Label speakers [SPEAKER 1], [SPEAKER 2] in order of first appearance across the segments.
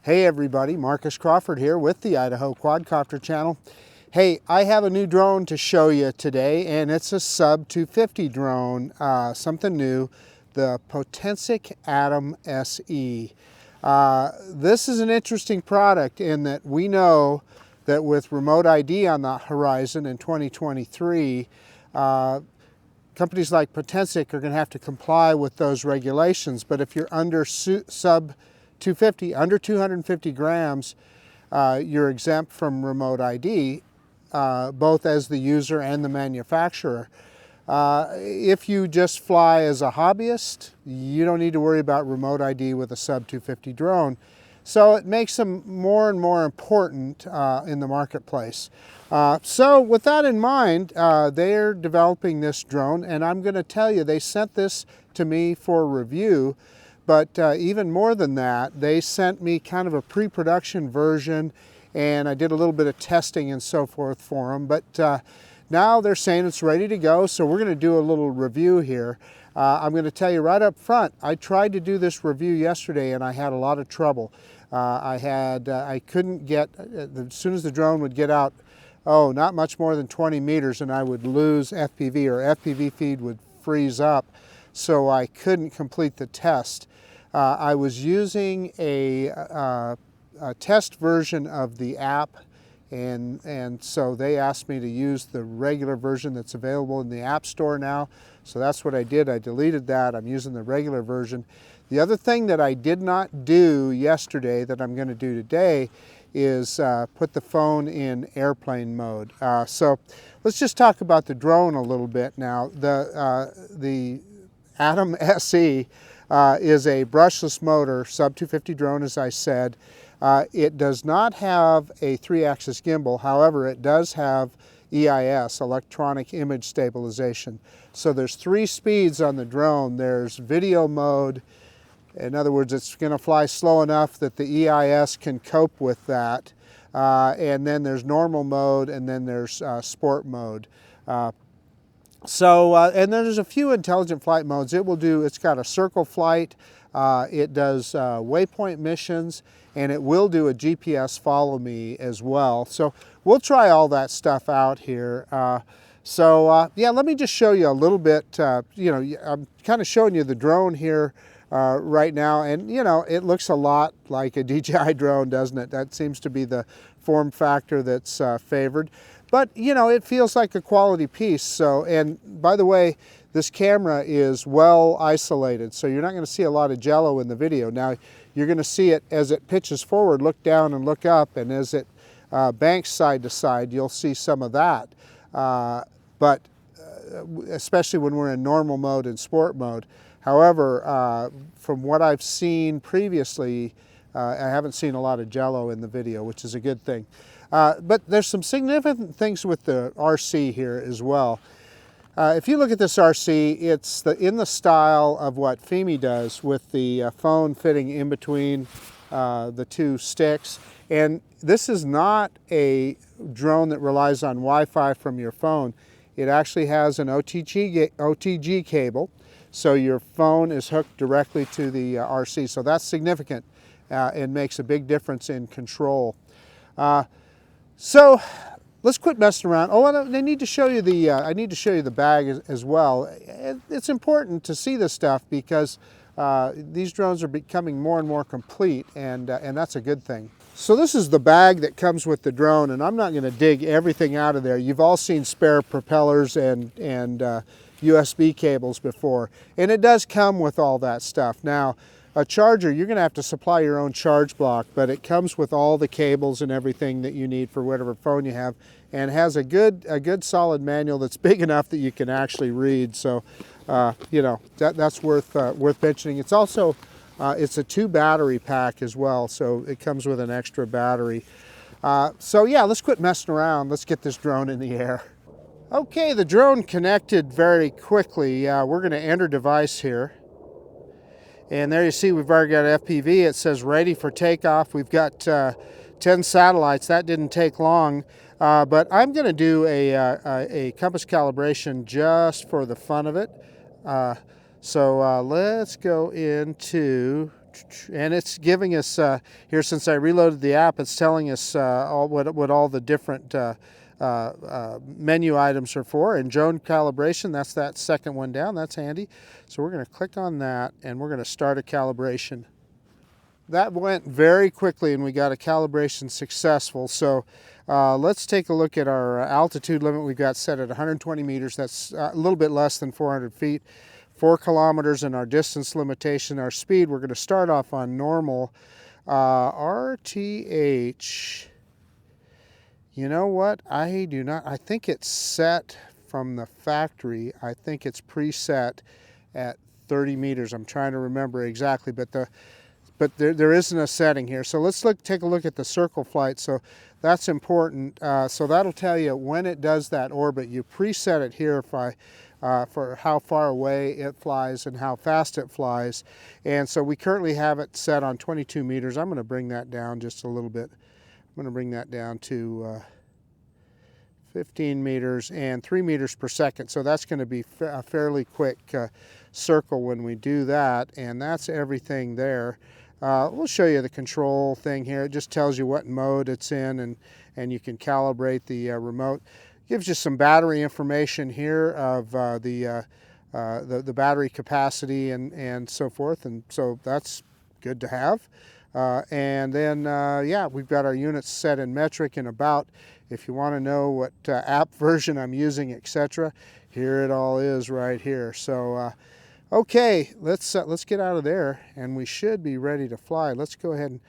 [SPEAKER 1] Hey everybody, Marcus Crawford here with the Idaho Quadcopter channel. Hey, I have a new drone to show you today, and it's a sub 250 drone, something new, the Potensic Atom SE. This is an interesting product in that we know that with remote ID on the horizon in 2023, companies like Potensic are going to have to comply with those regulations. But if you're under sub 250, under 250 grams, you're exempt from remote ID, both as the user and the manufacturer. If you just fly as a hobbyist, you don't need to worry about remote ID with a sub 250 drone. So it makes them more and more important in the marketplace. So with that in mind, they're developing this drone, and I'm going to tell you, they sent this to me for review. But even more than that, they sent me kind of a pre-production version, and I did a little bit of testing and so forth for them. But now they're saying it's ready to go, so we're going to do a little review here. I'm going to tell you right up front, I tried to do this review yesterday and I had a lot of trouble. I couldn't get, as soon as the drone would get out, not much more than 20 meters, and I would lose FPV, or FPV feed would freeze up, so I couldn't complete the test. I was using a test version of the app, and so they asked me to use the regular version that's available in the App Store now. So that's what I did. I deleted that. I'm using the regular version. The other thing that I did not do yesterday that I'm going to do today is put the phone in airplane mode. So let's just talk about the drone a little bit now. The Atom SE is a brushless motor sub 250 drone, as I said. It does not have a 3-axis gimbal. However, it does have EIS, electronic image stabilization. So there's 3 speeds on the drone. There's video mode. In other words, it's going to fly slow enough that the EIS can cope with that. And then there's normal mode, and then there's sport mode. And then there's a few intelligent flight modes. It's got a circle flight, it does waypoint missions, and it will do a GPS follow me as well. So we'll try all that stuff out here. Yeah, let me just show you a little bit. I'm kind of showing you the drone here right now, and it looks a lot like a DJI drone, doesn't it? That seems to be the form factor that's favored. But it feels like a quality piece. So, and by the way, this camera is well isolated, so you're not going to see a lot of jello in the video. Now, you're going to see it as it pitches forward, look down and look up, and as it banks side to side, you'll see some of that. Especially when we're in normal mode and sport mode. However, from what I've seen previously, I haven't seen a lot of jello in the video, which is a good thing. But there's some significant things with the RC here as well. If you look at this RC, it's in the style of what FIMI does, with the phone fitting in between the 2 sticks. And this is not a drone that relies on Wi-Fi from your phone. It actually has an OTG cable, so your phone is hooked directly to the RC. So that's significant and makes a big difference in control. So let's quit messing around. I need to show you the bag as well. It's important to see this stuff because these drones are becoming more and more complete, and that's a good thing. So this is the bag that comes with the drone, and I'm not going to dig everything out of there. You've all seen spare propellers and USB cables before, and it does come with all that stuff. Now, a charger, you're going to have to supply your own charge block, but it comes with all the cables and everything that you need for whatever phone you have, and has a good solid manual that's big enough that you can actually read. So, that's worth mentioning. It's also it's a 2 battery pack as well, so it comes with an extra battery. Yeah, let's quit messing around. Let's get this drone in the air. Okay, the drone connected very quickly. We're going to enter device here. And there you see we've already got FPV. It says ready for takeoff. We've got 10 satellites. That didn't take long. But I'm going to do a compass calibration just for the fun of it. Let's go into And it's giving us, here since I reloaded the app, it's telling us what all the different menu items are for. And drone calibration, that's that second one down, that's handy. So we're going to click on that and we're going to start a calibration. That went very quickly and we got a calibration successful. So let's take a look at our altitude limit. We've got set at 120 meters. That's a little bit less than 400 feet. 4 kilometers in our distance limitation. Our speed, we're going to start off on normal. RTH, you know what? I think it's set from the factory. I think it's preset at 30 meters. I'm trying to remember exactly, but there isn't a setting here. So let's take a look at the circle flight. So that's important. So that'll tell you when it does that orbit. You preset it here for how far away it flies and how fast it flies. And so we currently have it set on 22 meters. I'm going to bring that down just a little bit. I'm going to bring that down to 15 meters and 3 meters per second. So that's going to be a fairly quick circle when we do that. And that's everything there. We'll show you the control thing here. It just tells you what mode it's in, and you can calibrate the remote. Gives you some battery information here of the battery capacity and so forth, and so that's good to have. And then, yeah, we've got our units set in metric and about. If you want to know what app version I'm using, etc., here it all is right here. So, okay, let's get out of there, and we should be ready to fly. Let's go ahead and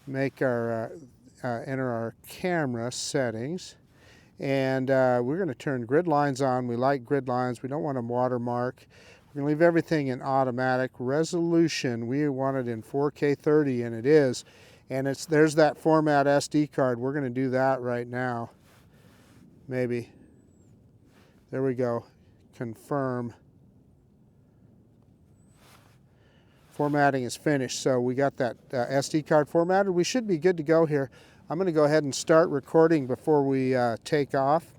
[SPEAKER 1] make our enter our camera settings. And we're going to turn grid lines on. We like grid lines. We don't want them watermark. We're going to leave everything in automatic. Resolution, we want it in 4K 30, and it is. And there's that format SD card. We're going to do that right now. Maybe. There we go. Confirm. Formatting is finished. So we got that SD card formatted. We should be good to go here. I'm going to go ahead and start recording before we take off.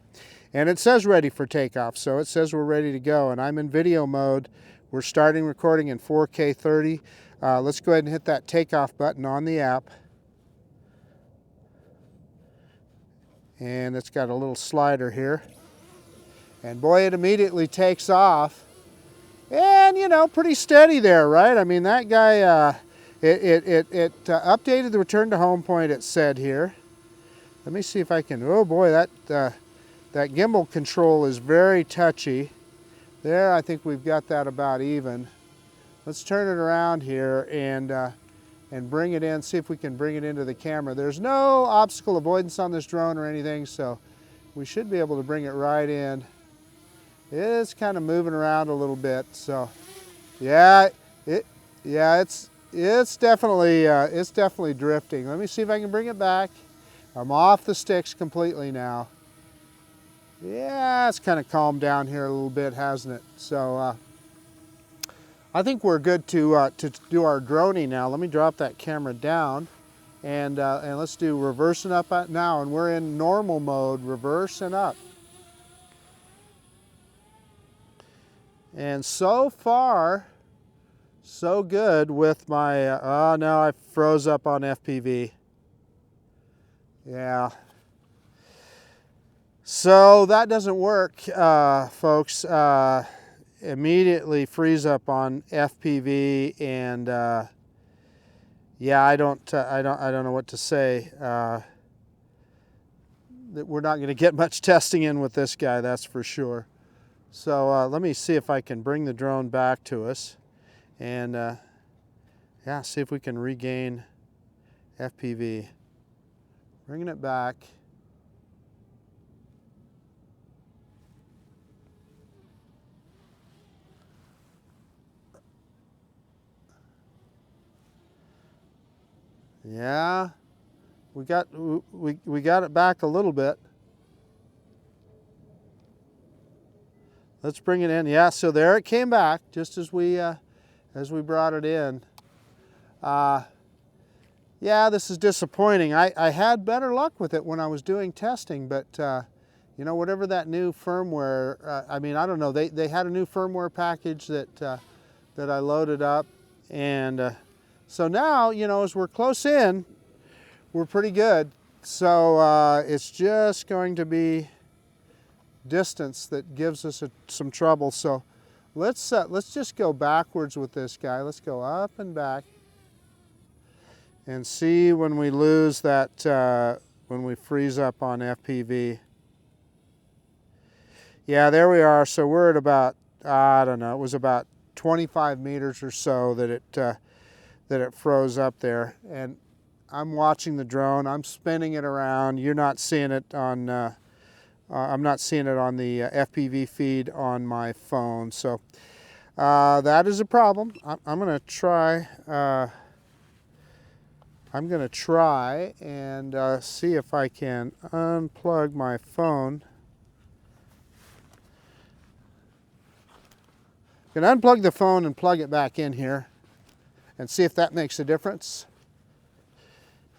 [SPEAKER 1] And it says ready for takeoff, so it says we're ready to go. And I'm in video mode. We're starting recording in 4K 30. Let's go ahead and hit that takeoff button on the app. And it's got a little slider here. And boy, it immediately takes off. And, you know, pretty steady there, right? I mean, that guy... It updated the return to home point, it said here. Let me see if I can, oh boy, that gimbal control is very touchy. There, I think we've got that about even. Let's turn it around here and bring it in, see if we can bring it into the camera. There's no obstacle avoidance on this drone or anything, so we should be able to bring it right in. It's kind of moving around a little bit, so yeah, it's definitely drifting. Let me see if I can bring it back. I'm off the sticks completely now. Yeah, it's kind of calmed down here a little bit, hasn't it? So I think we're good to do our droning now. Let me drop that camera down, and let's do reverse and up now. And we're in normal mode, reverse and up. And so far, so good with my, oh no, I froze up on FPV. Yeah. So that doesn't work, folks. Immediately freeze up on FPV, and yeah, I don't know what to say. That we're not going to get much testing in with this guy, that's for sure. So let me see if I can bring the drone back to us. And yeah, see if we can regain FPV. Bringing it back. Yeah, we got it back a little bit. Let's bring it in. Yeah, so there it came back just as we brought it in. Yeah, this is disappointing. I had better luck with it when I was doing testing, but you know, whatever that new firmware, I mean, I don't know. They had a new firmware package that I loaded up, and So now, you know, as we're close in, we're pretty good. So it's just going to be distance that gives us some trouble. So let's just go backwards with this guy. Let's go up and back and see when we lose that, when we freeze up on FPV. Yeah, there we are. So we're at about, I don't know, it was about 25 meters or so that it froze up there. And I'm watching the drone. I'm spinning it around. You're not seeing it on, I'm not seeing it on the FPV feed on my phone. So that is a problem. I'm going to try. I'm going to try and see if I can unplug my phone. I can unplug the phone and plug it back in here and see if that makes a difference.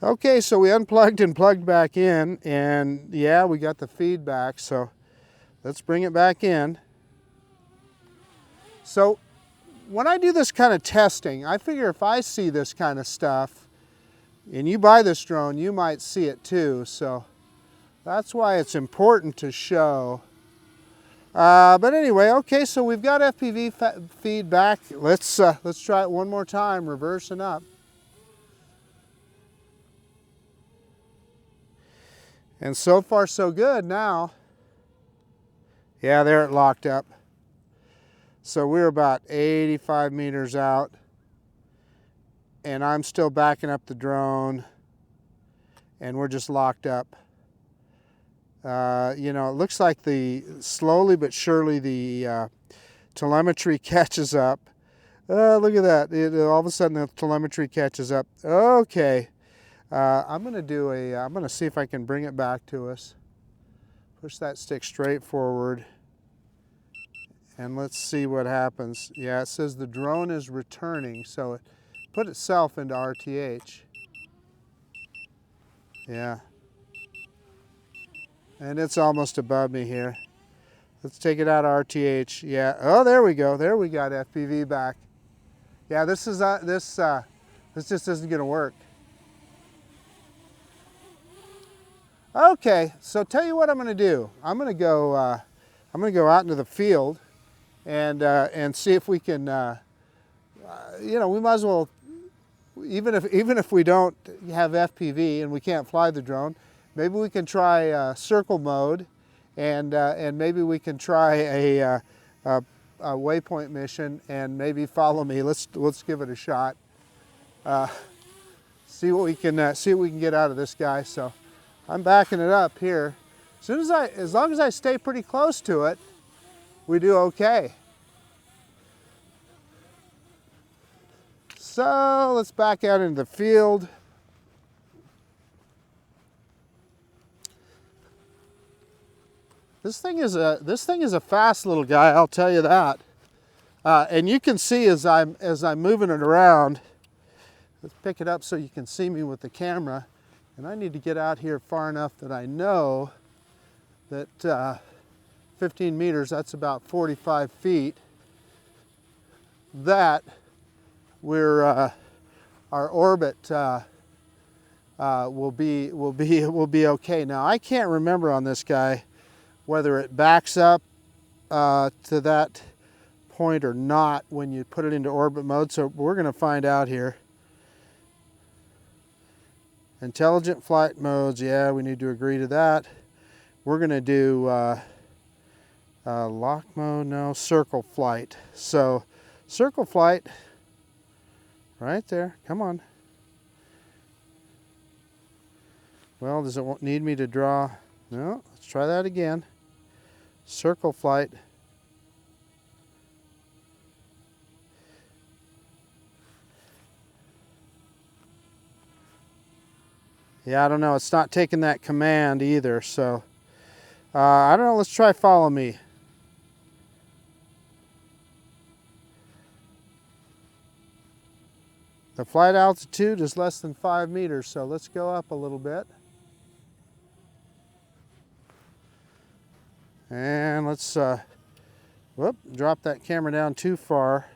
[SPEAKER 1] Okay, so we unplugged and plugged back in, and yeah, we got the feedback, so let's bring it back in. So when I do this kind of testing, I figure if I see this kind of stuff, and you buy this drone, you might see it too, so that's why it's important to show. But anyway, okay, so we've got FPV feedback. Let's try it one more time, reversing up. And so far so good now. Yeah, there it locked up. So we're about 85 meters out, and I'm still backing up the drone, and we're just locked up. You know, it looks like slowly but surely the telemetry catches up. Look at that. All of a sudden the telemetry catches up. Okay. I'm going to see if I can bring it back to us. Push that stick straight forward. And let's see what happens. Yeah, it says the drone is returning, so it put itself into RTH. Yeah. And it's almost above me here. Let's take it out of RTH. Yeah. Oh, there we go. There we got FPV back. Yeah, this just isn't going to work. Okay, so tell you what I'm going to do. I'm going to go out into the field and see if we can. You know, we might as well, even if we don't have FPV and we can't fly the drone, maybe we can try circle mode, and maybe we can try a waypoint mission, and maybe follow me. Let's give it a shot. See what we can get out of this guy. So I'm backing it up here. As long as I stay pretty close to it, we do okay. So let's back out into the field. This thing is a fast little guy, I'll tell you that. And you can see as I'm moving it around. Let's pick it up so you can see me with the camera. And I need to get out here far enough that I know that 15 meters, that's about 45 feet, that our orbit will be okay. Now I can't remember on this guy whether it backs up to that point or not when you put it into orbit mode, so we're going to find out here. Intelligent flight modes, yeah, we need to agree to that. We're going to do lock mode, no, circle flight. So circle flight, right there, come on. Well, does it need me to draw? No, let's try that again. Circle flight. Yeah, I don't know. It's not taking that command either, so I don't know. Let's try follow me. The flight altitude is less than 5 meters, so let's go up a little bit. And let's drop that camera down too far.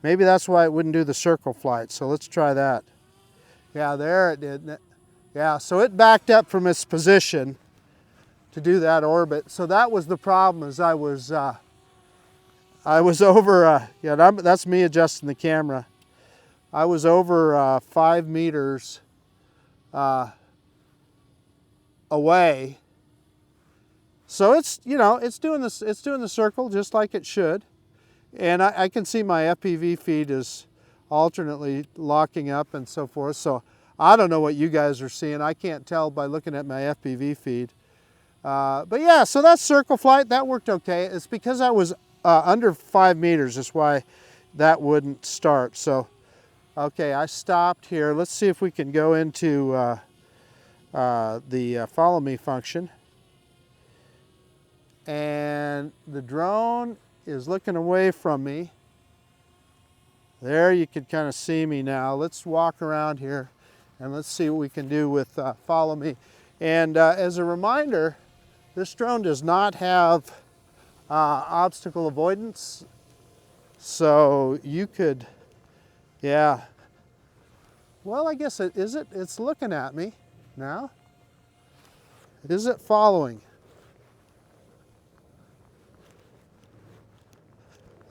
[SPEAKER 1] Maybe that's why it wouldn't do the circle flight. So let's try that. Yeah, there it did. Yeah, so it backed up from its position to do that orbit. So that was the problem, is I was over, yeah, that's me adjusting the camera. I was over 5 meters away. So it's, you know, it's doing the circle just like it should. And I can see my FPV feed is alternately locking up and so forth. So I don't know what you guys are seeing. I can't tell by looking at my FPV feed. But yeah, so that circle flight, that worked okay. It's because I was under 5 meters, that's why that wouldn't start. So, okay, I stopped here. Let's see if we can go into the follow me function. And the drone is looking away from me. There, you can kind of see me now. Let's walk around here and let's see what we can do with follow me. And as a reminder, this drone does not have obstacle avoidance. So you could, yeah. Well, I guess it's looking at me now. Is it following?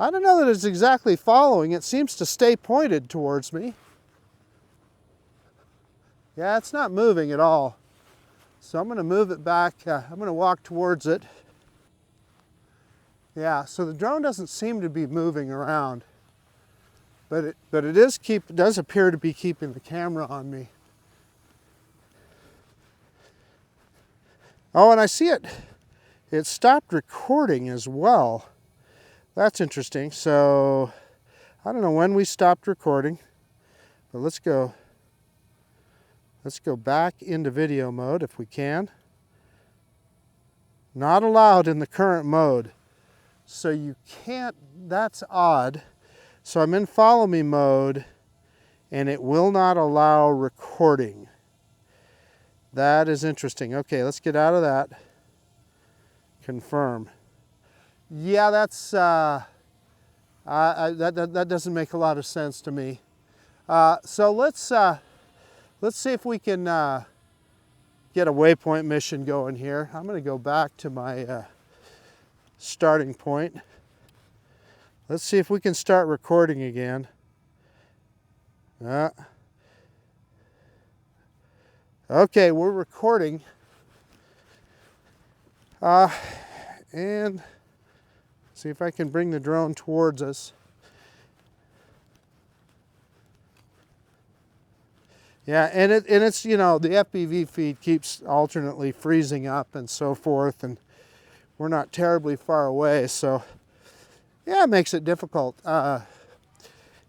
[SPEAKER 1] I don't know that it's exactly following. It seems to stay pointed towards me. Yeah, it's not moving at all. So I'm going to move it back. I'm going to walk towards it. Yeah, so the drone doesn't seem to be moving around, but it does appear to be keeping the camera on me. Oh, and I see it stopped recording as well. That's interesting. So I don't know when we stopped recording, but let's go back into video mode if we can. Not allowed in the current mode. So you can't, that's odd. So I'm in follow me mode and it will not allow recording. That is interesting. Okay, let's get out of that. Confirm. Yeah, that's, that doesn't make a lot of sense to me. So let's see if we can get a waypoint mission going here. I'm going to go back to my starting point. Let's see if we can start recording again. Okay, we're recording. And see if I can bring the drone towards us. Yeah, and it's, you know, the FPV feed keeps alternately freezing up and so forth, and we're not terribly far away, so yeah, it makes it difficult.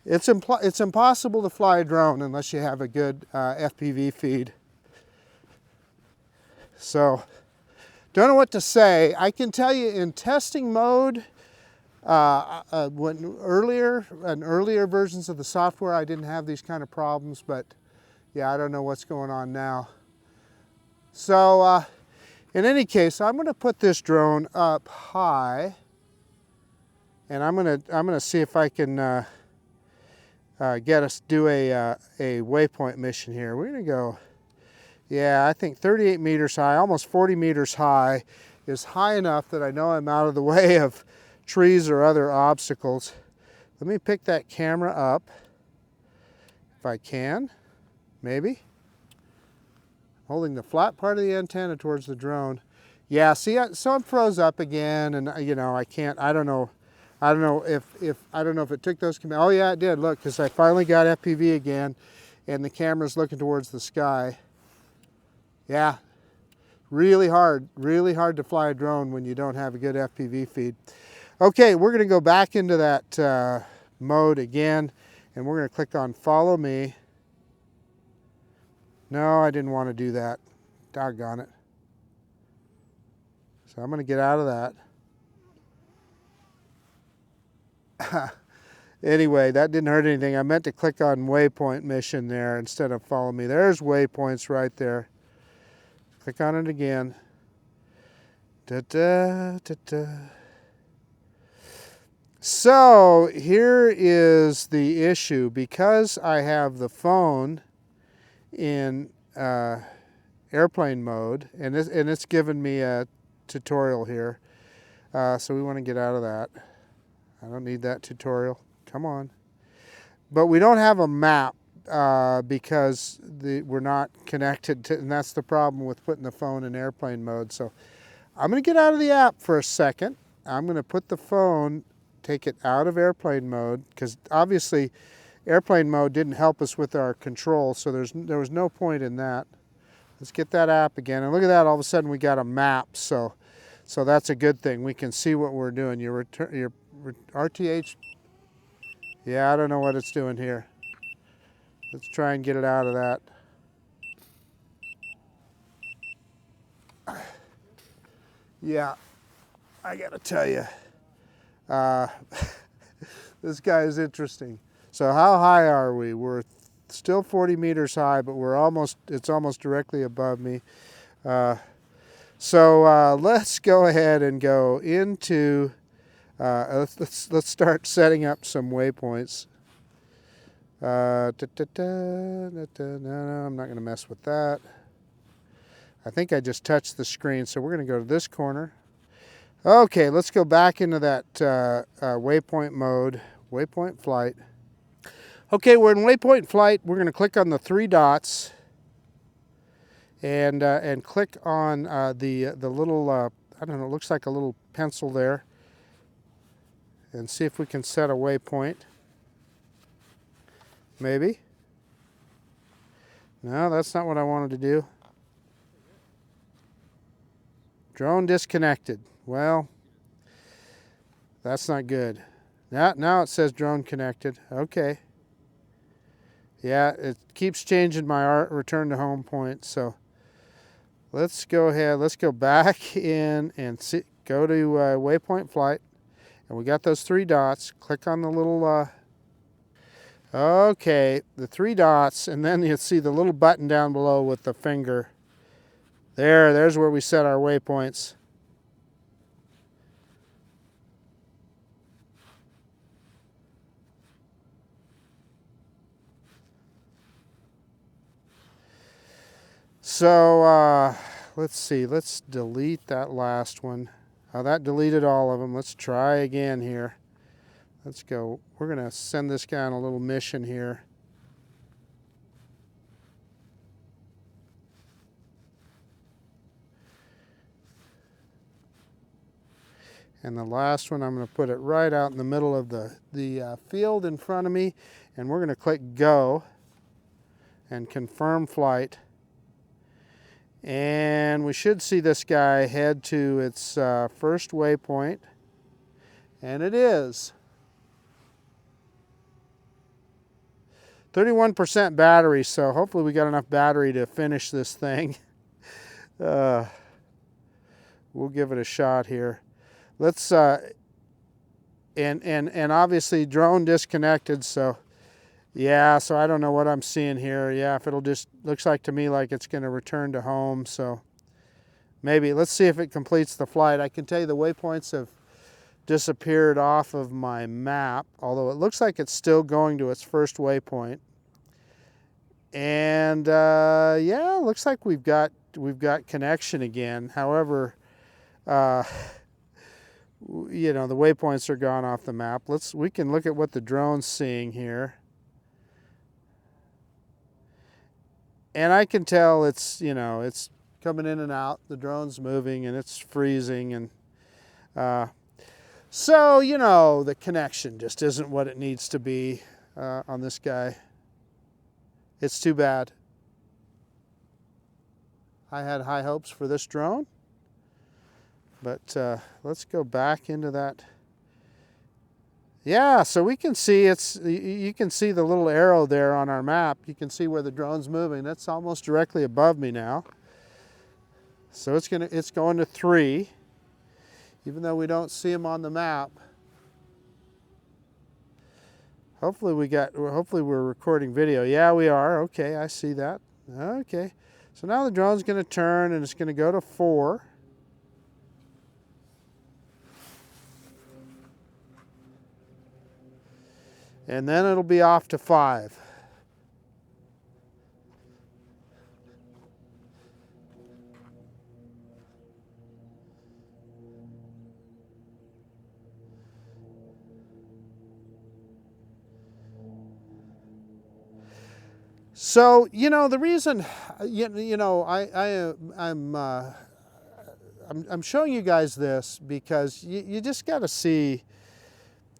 [SPEAKER 1] It's impossible to fly a drone unless you have a good FPV feed. So, don't know what to say. I can tell you in testing mode, in earlier versions of the software, I didn't have these kind of problems, but yeah, I don't know what's going on now. So, in any case, I'm going to put this drone up high, and I'm going to see if I can get us do a waypoint mission here. We're going to go. Yeah, I think 38 meters high, almost 40 meters high, is high enough that I know I'm out of the way of trees or other obstacles. Let me pick that camera up, if I can, maybe. Holding the flat part of the antenna towards the drone. Yeah, see, so I'm froze up again, and you know, I can't, I don't know if it took those commands. Oh yeah, it did, look, because I finally got FPV again, and the camera's looking towards the sky. Yeah, really hard to fly a drone when you don't have a good FPV feed. Okay, we're going to go back into that mode again, and we're going to click on follow me. No, I didn't want to do that. Doggone it. So I'm going to get out of that. Anyway, that didn't hurt anything. I meant to click on waypoint mission there instead of follow me. There's waypoints right there. Click on it again. Da, da, da, da. So here is the issue. Because I have the phone in airplane mode, and it's given me a tutorial here. So we want to get out of that. I don't need that tutorial. Come on. But we don't have a map because we're not connected to, and that's the problem with putting the phone in airplane mode. So I'm going to get out of the app for a second. I'm going to put the phone, take it out of airplane mode, because obviously airplane mode didn't help us with our control, so there was no point in that. Let's get that app again, and look at that, all of a sudden we got a map, so that's a good thing. We can see what we're doing. Your RTH, yeah, I don't know what it's doing here. Let's try and get it out of that. Yeah, I gotta tell you, this guy is interesting. So how high are we? We're still 40 meters high, but it's almost directly above me. So let's go ahead and go into, let's start setting up some waypoints. No, I'm not gonna mess with that. I think I just touched the screen, so we're gonna go to this corner. Okay, let's go back into that waypoint mode, waypoint flight. Okay, we're in waypoint flight. We're going to click on the three dots and click on the little, I don't know, it looks like a little pencil there, and see if we can set a waypoint. Maybe. No, that's not what I wanted to do. Drone disconnected. Well, that's not good. Now it says drone connected. Okay. Yeah, it keeps changing my return to home point. So let's go ahead. Let's go back in and go to waypoint flight. And we got those three dots. Click on the little, okay, the three dots. And then you'll see the little button down below with the finger. There's where we set our waypoints. So let's see, let's delete that last one. That deleted all of them. Let's try again here. Let's go. We're going to send this guy on a little mission here. And the last one, I'm going to put it right out in the middle of the field in front of me. And we're going to click go and confirm flight. And we should see this guy head to its first waypoint. And it is. 31% battery, so hopefully we got enough battery to finish this thing. We'll give it a shot here. Let's, and obviously drone disconnected, so yeah, so I don't know what I'm seeing here. Yeah, if it'll just, looks like to me like it's going to return to home, so maybe, let's see if it completes the flight. I can tell you the waypoints have disappeared off of my map, although it looks like it's still going to its first waypoint. And yeah, looks like we've got connection again. However, you know, the waypoints are gone off the map. We can look at what the drone's seeing here. And I can tell it's, you know, it's coming in and out. The drone's moving and it's freezing. And so, you know, the connection just isn't what it needs to be on this guy. It's too bad. I had high hopes for this drone. But let's go back into that. Yeah, so we can see you can see the little arrow there on our map. You can see where the drone's moving. That's almost directly above me now. So it's going to 3, even though we don't see them on the map. Hopefully we're recording video. Yeah, we are. Okay, I see that. Okay. So now the drone's going to turn and it's going to go to 4. and then it'll be off to 5. So, you know, the reason, I'm showing you guys this because you just got to see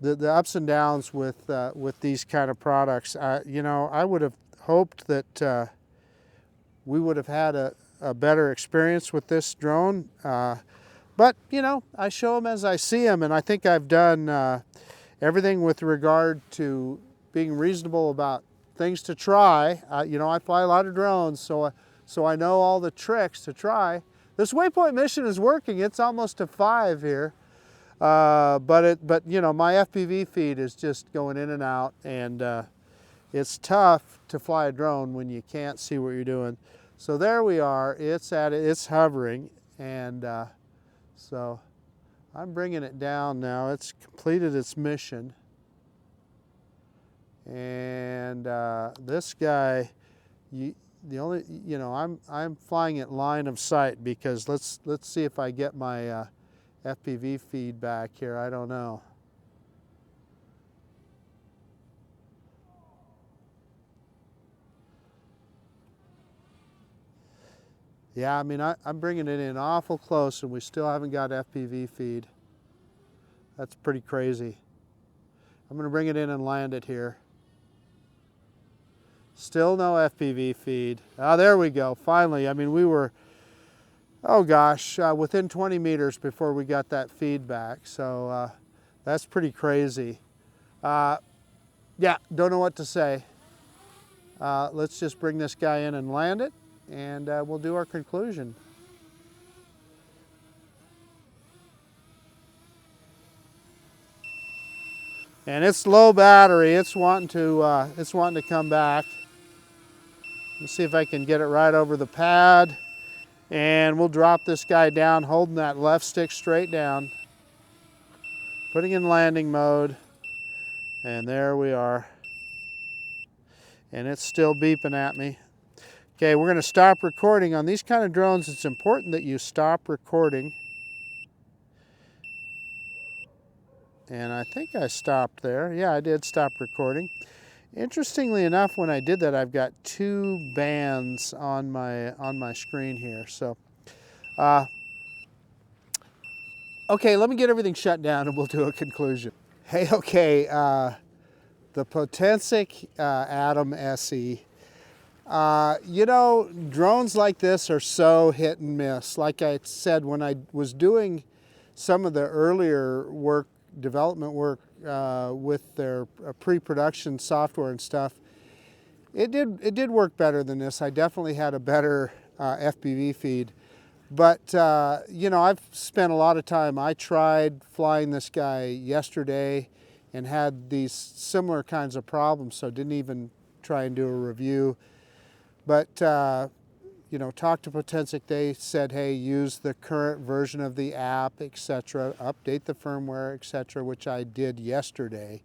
[SPEAKER 1] the ups and downs with these kind of products. You know, I would have hoped that we would have had a better experience with this drone. But, you know, I show them as I see them, and I think I've done everything with regard to being reasonable about things to try. You know, I fly a lot of drones, so I know all the tricks to try. This Waypoint mission is working. It's almost to 5 here, but you know, my FPV feed is just going in and out, and it's tough to fly a drone when you can't see what you're doing. So there we are. It's hovering, and so I'm bringing it down now. It's completed its mission. And this guy, I'm flying at line of sight because let's see if I get my FPV feedback here. I don't know. Yeah, I mean, I'm bringing it in awful close, and we still haven't got FPV feed. That's pretty crazy. I'm going to bring it in and land it here. Still no FPV feed. Ah, there we go, finally. I mean, we were, oh gosh, within 20 meters before we got that feedback. So that's pretty crazy. Yeah, don't know what to say. Let's just bring this guy in and land it, and we'll do our conclusion. And it's low battery. It's wanting to come back. Let's see if I can get it right over the pad, and we'll drop this guy down, holding that left stick straight down, putting in landing mode, and there we are. And it's still beeping at me. Okay, we're going to stop recording. On these kind of drones, it's important that you stop recording. And I think I stopped there. Yeah, I did stop recording. Interestingly enough, when I did that, I've got 2 bands on my screen here. So, okay, let me get everything shut down and we'll do a conclusion. Hey, okay, the Potensic Atom SE. You know, drones like this are so hit and miss. Like I said, when I was doing some of the earlier work, development work with their pre-production software and stuff, it did work better than this. I definitely had a better FPV feed, but you know, I've spent a lot of time. I tried flying this guy yesterday and had these similar kinds of problems, so didn't even try and do a review. But you know, talked to Potensic. They said, hey, use the current version of the app, etc., update the firmware, etc., which I did yesterday,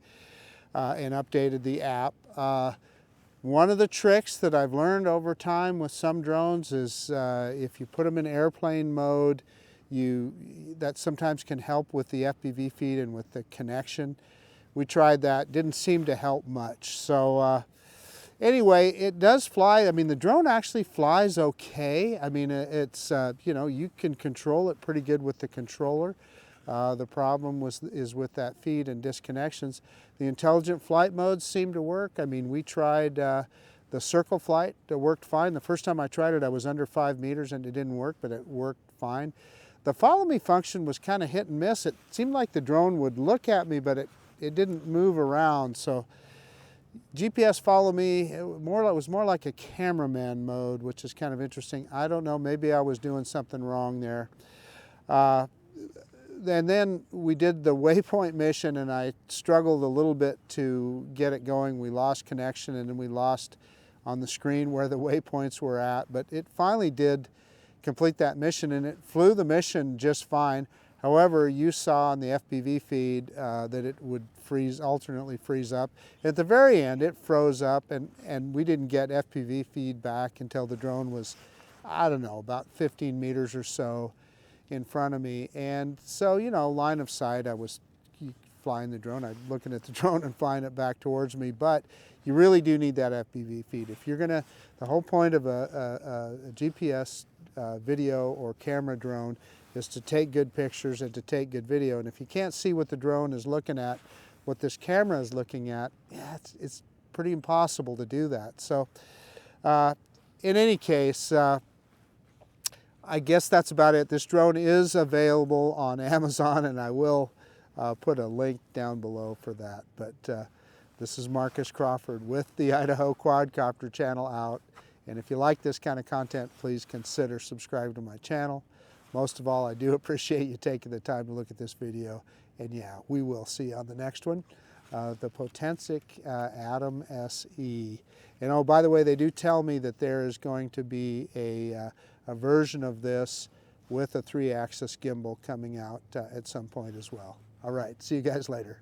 [SPEAKER 1] and updated the app. One of the tricks that I've learned over time with some drones is if you put them in airplane mode, that sometimes can help with the FPV feed and with the connection. We tried that, didn't seem to help much. So anyway, it does fly. I mean, the drone actually flies okay. I mean, it's, you know, you can control it pretty good with the controller. The problem is with that feed and disconnections. The intelligent flight modes seem to work. I mean, we tried the circle flight. It worked fine. The first time I tried it, I was under 5 meters and it didn't work, but it worked fine. The follow me function was kind of hit and miss. It seemed like the drone would look at me, but it didn't move around. So GPS follow me, it was more like a cameraman mode, which is kind of interesting. I don't know, maybe I was doing something wrong there. And then we did the Waypoint mission, and I struggled a little bit to get it going. We lost connection, and then we lost on the screen where the waypoints were at, but it finally did complete that mission, and it flew the mission just fine. However, you saw on the FPV feed that it would alternately freeze up. At the very end, it froze up, and we didn't get FPV feed back until the drone was, I don't know, about 15 meters or so in front of me. And so, you know, line of sight, I was flying the drone. I'm looking at the drone and flying it back towards me, but you really do need that FPV feed. If you're gonna, the whole point of a GPS video or camera drone is to take good pictures and to take good video. And if you can't see what the drone is looking at, what this camera is looking at, yeah, it's pretty impossible to do that. So in any case, I guess that's about it. This drone is available on Amazon, and I will put a link down below for that. But this is Marcus Crawford with the Idaho Quadcopter channel out. And if you like this kind of content, please consider subscribing to my channel. Most of all, I do appreciate you taking the time to look at this video. And yeah, we will see you on the next one. The Potensic Atom SE. And oh, by the way, they do tell me that there is going to be a version of this with a 3-axis gimbal coming out at some point as well. All right, see you guys later.